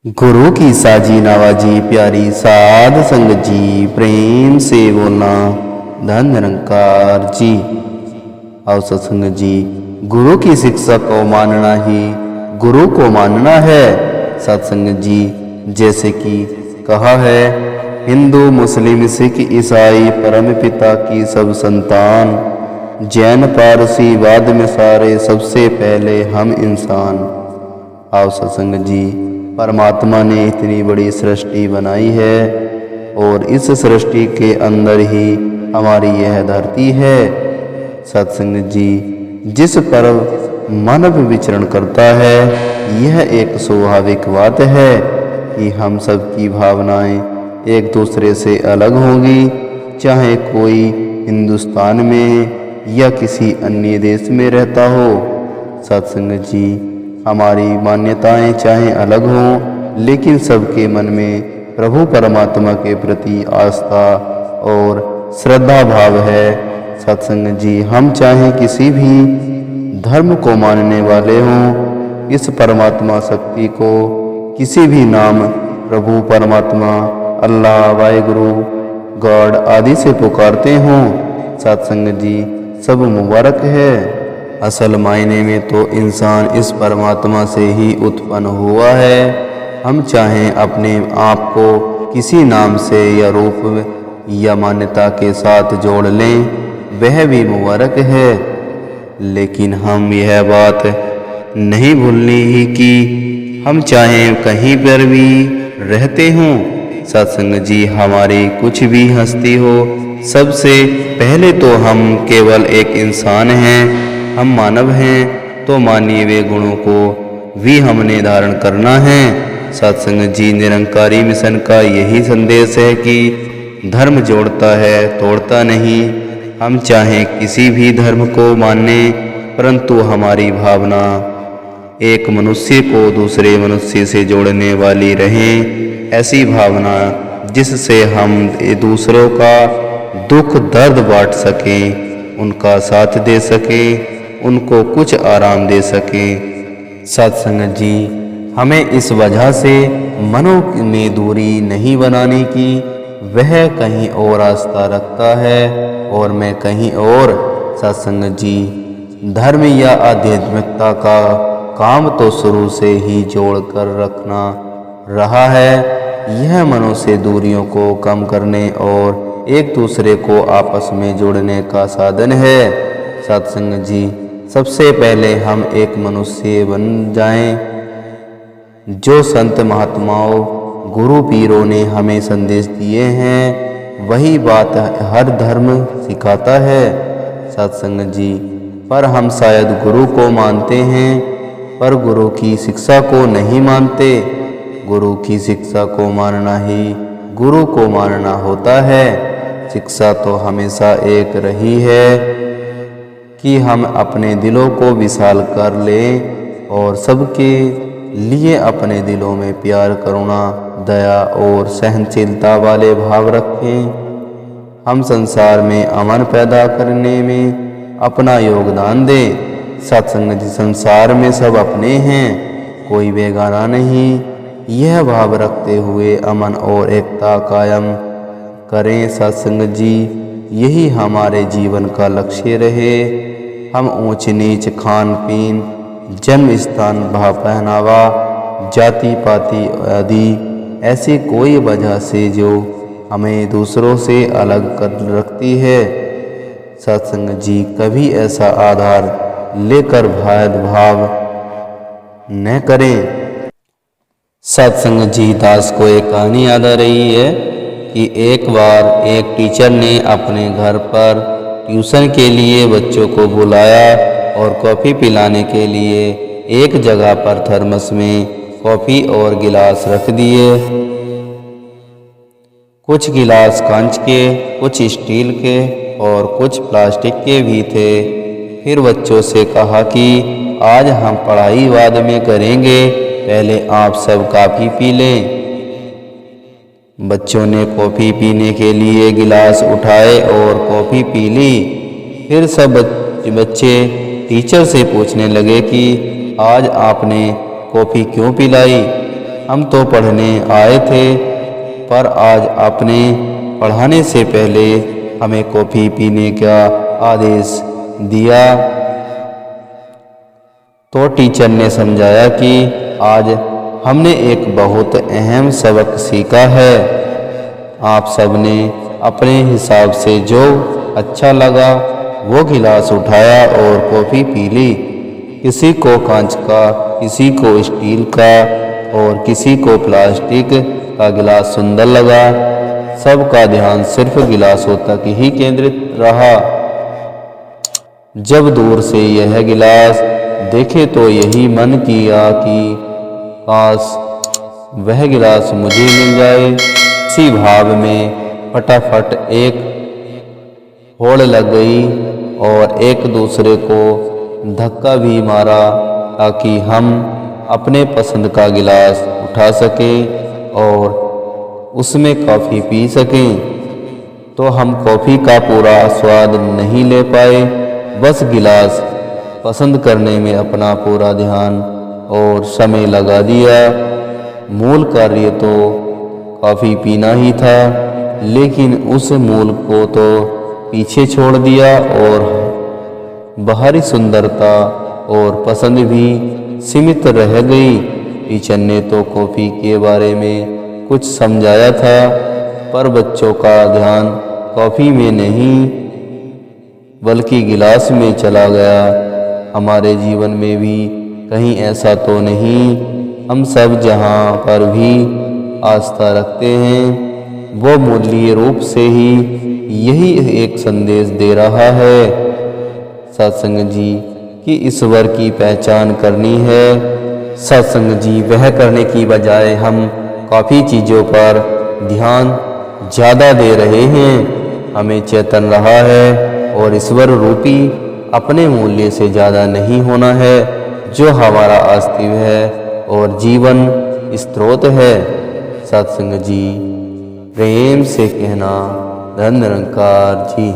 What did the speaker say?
गुरु की साजी नवाजी प्यारी साध संगत जी, प्रेम से बोलना धन निरंकार जी। आओ सत्संग जी, गुरु की शिक्षा को मानना ही गुरु को मानना है। सत्संग जी, जैसे कि कहा है, हिंदू मुस्लिम सिख ईसाई परम पिता की सब संतान, जैन पारसी बाद में सारे सबसे पहले हम इंसान। आओ सत्संग जी, परमात्मा ने इतनी बड़ी सृष्टि बनाई है और इस सृष्टि के अंदर ही हमारी यह धरती है। सत्संग जी, जिस पर मानव विचरण करता है, यह एक स्वाभाविक बात है कि हम सब की भावनाएं एक दूसरे से अलग होंगी, चाहे कोई हिंदुस्तान में या किसी अन्य देश में रहता हो। सत्संग जी, हमारी मान्यताएं चाहे अलग हों, लेकिन सबके मन में प्रभु परमात्मा के प्रति आस्था और श्रद्धा भाव है। सत्संग जी, हम चाहे किसी भी धर्म को मानने वाले हों, इस परमात्मा शक्ति को किसी भी नाम प्रभु परमात्मा, अल्लाह, वाहिगुरु, गॉड आदि से पुकारते हों, सत्संग जी, सब मुबारक है। असल मायने में तो इंसान इस परमात्मा से ही उत्पन्न हुआ है। हम चाहें अपने आप को किसी नाम से या रूप या मान्यता के साथ जोड़ लें, वह भी मुबारक है, लेकिन हम यह बात नहीं भूलनी ही कि हम चाहें कहीं पर भी रहते हों। सत्संग जी, हमारी कुछ भी हस्ती हो, सबसे पहले तो हम केवल एक इंसान हैं। हम मानव हैं तो मानवीय गुणों को भी हमने धारण करना है। सत्संग जी, निरंकारी मिशन का यही संदेश है कि धर्म जोड़ता है, तोड़ता नहीं। हम चाहें किसी भी धर्म को माने, परंतु हमारी भावना एक मनुष्य को दूसरे मनुष्य से जोड़ने वाली रहे। ऐसी भावना जिससे हम दूसरों का दुख दर्द बांट सकें, उनका साथ दे सकें, उनको कुछ आराम दे सकें। सत्संग जी, हमें इस वजह से मनों में दूरी नहीं बनाने की, वह कहीं और आस्था रखता है और मैं कहीं और। सत्संग जी, धर्म या आध्यात्मिकता का काम तो शुरू से ही जोड़ कर रखना रहा है। यह मनों से दूरियों को कम करने और एक दूसरे को आपस में जोड़ने का साधन है। सत्संग जी, सबसे पहले हम एक मनुष्य बन जाएं, जो संत महात्माओं, गुरु पीरों ने हमें संदेश दिए हैं, वही बात हर धर्म सिखाता है। सत्संग जी, पर हम शायद गुरु को मानते हैं, पर गुरु की शिक्षा को नहीं मानते। गुरु की शिक्षा को मानना ही गुरु को मानना होता है। शिक्षा तो हमेशा एक रही है कि हम अपने दिलों को विशाल कर लें और सबके लिए अपने दिलों में प्यार, करुणा, दया और सहनशीलता वाले भाव रखें। हम संसार में अमन पैदा करने में अपना योगदान दें। सत्संग जी, संसार में सब अपने हैं, कोई बेगाना नहीं। यह भाव रखते हुए अमन और एकता कायम करें। सत्संग जी, यही हमारे जीवन का लक्ष्य रहे। हम ऊंच नीच, खान पीन, जन्म स्थान, भाव, पहनावा, जाति पाति आदि ऐसी कोई वजह से जो हमें दूसरों से अलग कर रखती है, सत्संग जी, कभी ऐसा आधार लेकर भेदभाव न करें। सत्संग जी, दास को एक कहानी याद आ रही है कि एक बार एक टीचर ने अपने घर पर ट्यूशन के लिए बच्चों को बुलाया और कॉफ़ी पिलाने के लिए एक जगह पर थर्मस में कॉफ़ी और गिलास रख दिए। कुछ गिलास कांच के, कुछ स्टील के और कुछ प्लास्टिक के भी थे। फिर बच्चों से कहा कि आज हम पढ़ाई बाद में करेंगे, पहले आप सब कॉफ़ी पी लें। बच्चों ने कॉफ़ी पीने के लिए गिलास उठाए और कॉफ़ी पी ली। फिर सब बच्चे टीचर से पूछने लगे कि आज आपने कॉफ़ी क्यों पिलाई? हम तो पढ़ने आए थे, पर आज आपने पढ़ाने से पहले हमें कॉफ़ी पीने का आदेश दिया। तो टीचर ने समझाया कि आज हमने एक बहुत अहम सबक सीखा है। आप सबने अपने हिसाब से जो अच्छा लगा वो गिलास उठाया और कॉफ़ी पी ली। किसी को कांच का, किसी को स्टील का और किसी को प्लास्टिक का गिलास सुंदर लगा। सबका ध्यान सिर्फ गिलासों तक ही केंद्रित रहा। जब दूर से यह गिलास देखे तो यही मन किया कि काश वह गिलास मुझे मिल जाए। इसी भाव में फटाफट एक होड़ लग गई और एक दूसरे को धक्का भी मारा ताकि हम अपने पसंद का गिलास उठा सकें और उसमें कॉफ़ी पी सकें। तो हम कॉफ़ी का पूरा स्वाद नहीं ले पाए, बस गिलास पसंद करने में अपना पूरा ध्यान और समय लगा दिया। मूल कार्य तो कॉफ़ी पीना ही था, लेकिन उस मूल को तो पीछे छोड़ दिया और बाहरी सुंदरता और पसंद भी सीमित रह गई। टीचर ने तो कॉफ़ी के बारे में कुछ समझाया था, पर बच्चों का ध्यान कॉफ़ी में नहीं बल्कि गिलास में चला गया। हमारे जीवन में भी कहीं ऐसा तो नहीं? हम सब जहाँ पर भी आस्था रखते हैं वो मूल्य रूप से ही यही एक संदेश दे रहा है सत्संग जी कि ईश्वर की पहचान करनी है। सत्संग जी वह करने की बजाय हम काफ़ी चीज़ों पर ध्यान ज़्यादा दे रहे हैं। हमें चेतन रहा है और ईश्वर रूपी अपने मूल्य से ज़्यादा नहीं होना है, जो हमारा अस्तित्व है और जीवन स्रोत है। सत्संग जी प्रेम से कहना, धन निरंकार जी।